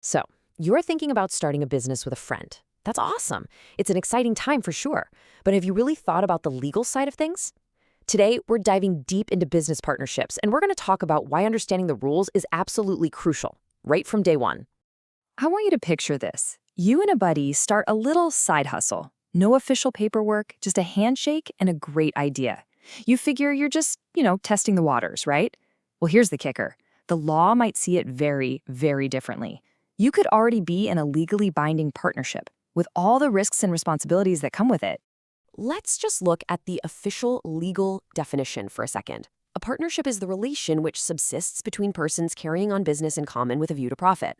So, you're thinking about starting a business with a friend. That's awesome. It's an exciting time for sure. But have you really thought about the legal side of things? Today, we're diving deep into business partnerships, and we're going to talk about why understanding the rules is absolutely crucial, right from day one. I want you to picture this. You and a buddy start a little side hustle. No official paperwork, just a handshake and a great idea. You figure you're just, testing the waters, right? Well, here's the kicker. The law might see it very, very differently. You could already be in a legally binding partnership with all the risks and responsibilities that come with it. Let's just look at the official legal definition for a second. A partnership is the relation which subsists between persons carrying on business in common with a view to profit.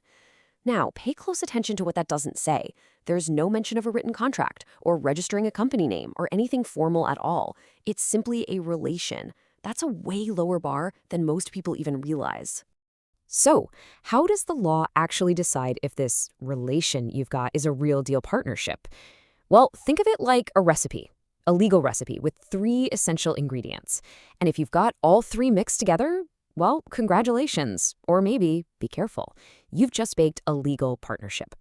Now, pay close attention to what that doesn't say. There's no mention of a written contract or registering a company name or anything formal at all. It's simply a relation. That's a way lower bar than most people even realize. So, how does the law actually decide if this relation you've got is a real deal partnership? Well, think of it like a recipe, a legal recipe with three essential ingredients. And if you've got all three mixed together, well, congratulations. Or maybe, be careful, you've just baked a legal partnership.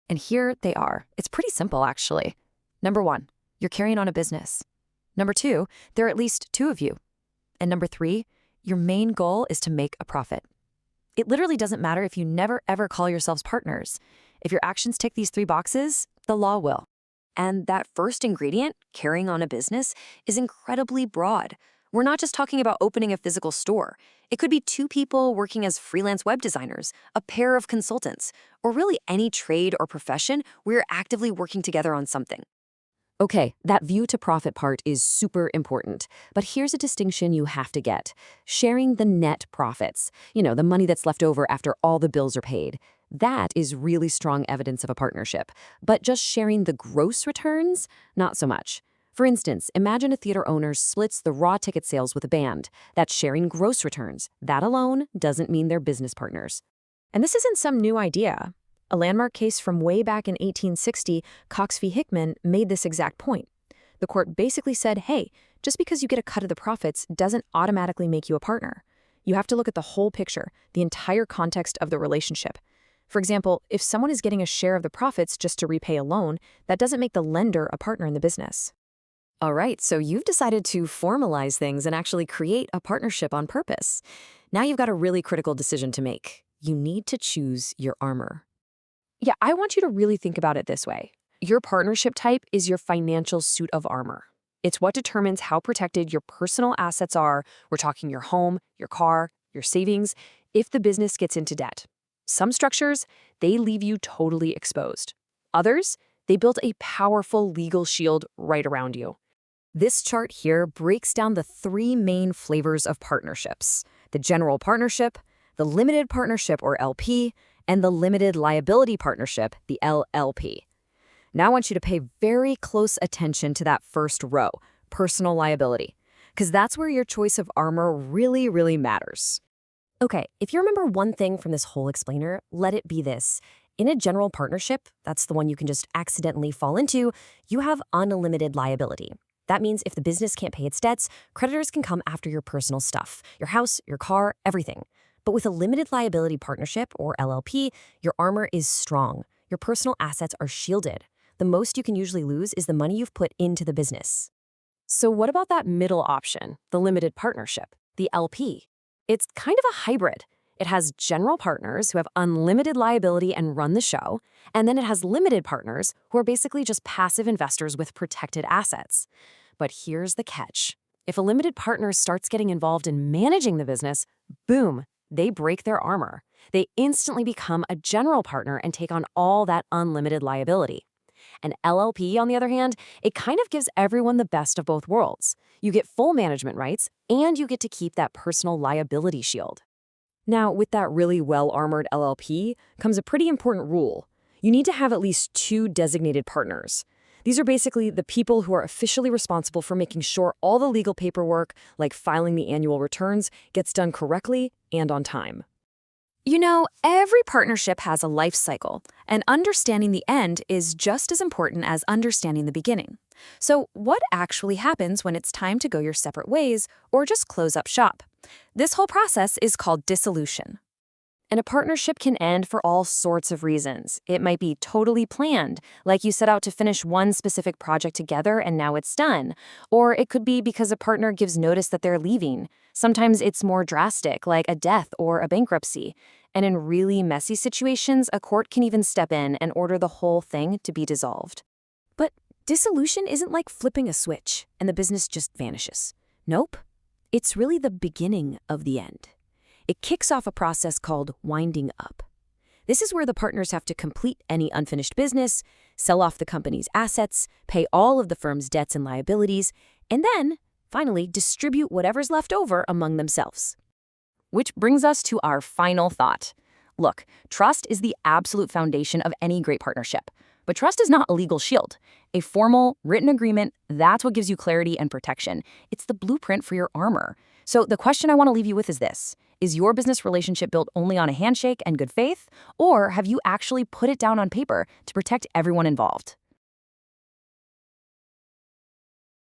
And here they are. It's pretty simple, actually. Number one, you're carrying on a business. Number two, there are at least two of you. And number three, your main goal is to make a profit. It literally doesn't matter if you never ever call yourselves partners. If your actions tick these three boxes, the law will. And that first ingredient, carrying on a business, is incredibly broad. We're not just talking about opening a physical store. It could be two people working as freelance web designers, a pair of consultants, or really any trade or profession where you're actively working together on something. Okay, that view to profit part is super important. But here's a distinction you have to get. Sharing the net profits, the money that's left over after all the bills are paid. That is really strong evidence of a partnership. But just sharing the gross returns, not so much. For instance, imagine a theater owner splits the raw ticket sales with a band. That's sharing gross returns. That alone doesn't mean they're business partners. And this isn't some new idea. A landmark case from way back in 1860, Cox v. Hickman, made this exact point. The court basically said, hey, just because you get a cut of the profits doesn't automatically make you a partner. You have to look at the whole picture, the entire context of the relationship. For example, if someone is getting a share of the profits just to repay a loan, that doesn't make the lender a partner in the business. All right, so you've decided to formalize things and actually create a partnership on purpose. Now you've got a really critical decision to make. You need to choose your armor. Yeah, I want you to really think about it this way. Your partnership type is your financial suit of armor. It's what determines how protected your personal assets are. We're talking your home, your car, your savings, if the business gets into debt. Some structures, they leave you totally exposed. Others, they build a powerful legal shield right around you. This chart here breaks down the three main flavors of partnerships: the general partnership, the limited partnership or LP, and the limited liability partnership, the LLP. Now I want you to pay very close attention to that first row, personal liability, because that's where your choice of armor really, really matters. Okay, if you remember one thing from this whole explainer, let it be this. In a general partnership, that's the one you can just accidentally fall into, you have unlimited liability. That means if the business can't pay its debts, creditors can come after your personal stuff, your house, your car, everything. But with a limited liability partnership, or LLP, your armor is strong. Your personal assets are shielded. The most you can usually lose is the money you've put into the business. So what about that middle option, the limited partnership, the LP? It's kind of a hybrid. It has general partners who have unlimited liability and run the show, and then it has limited partners who are basically just passive investors with protected assets. But here's the catch. If a limited partner starts getting involved in managing the business, boom, they break their armor. They instantly become a general partner and take on all that unlimited liability. An LLP, on the other hand, it kind of gives everyone the best of both worlds. You get full management rights, and you get to keep that personal liability shield. Now, with that really well-armored LLP comes a pretty important rule. You need to have at least two designated partners. These are basically the people who are officially responsible for making sure all the legal paperwork, like filing the annual returns, gets done correctly and on time. Every partnership has a life cycle, and understanding the end is just as important as understanding the beginning. So what actually happens when it's time to go your separate ways or just close up shop? This whole process is called dissolution. And a partnership can end for all sorts of reasons. It might be totally planned, like you set out to finish one specific project together and now it's done. Or it could be because a partner gives notice that they're leaving. Sometimes it's more drastic, like a death or a bankruptcy. And in really messy situations, a court can even step in and order the whole thing to be dissolved. But dissolution isn't like flipping a switch and the business just vanishes. Nope. It's really the beginning of the end. It kicks off a process called winding up. This is where the partners have to complete any unfinished business, sell off the company's assets, pay all of the firm's debts and liabilities, and then, finally, distribute whatever's left over among themselves. Which brings us to our final thought. Look, trust is the absolute foundation of any great partnership. But trust is not a legal shield. A formal, written agreement, that's what gives you clarity and protection. It's the blueprint for your armor. So the question I want to leave you with is this. Is your business relationship built only on a handshake and good faith? Or have you actually put it down on paper to protect everyone involved?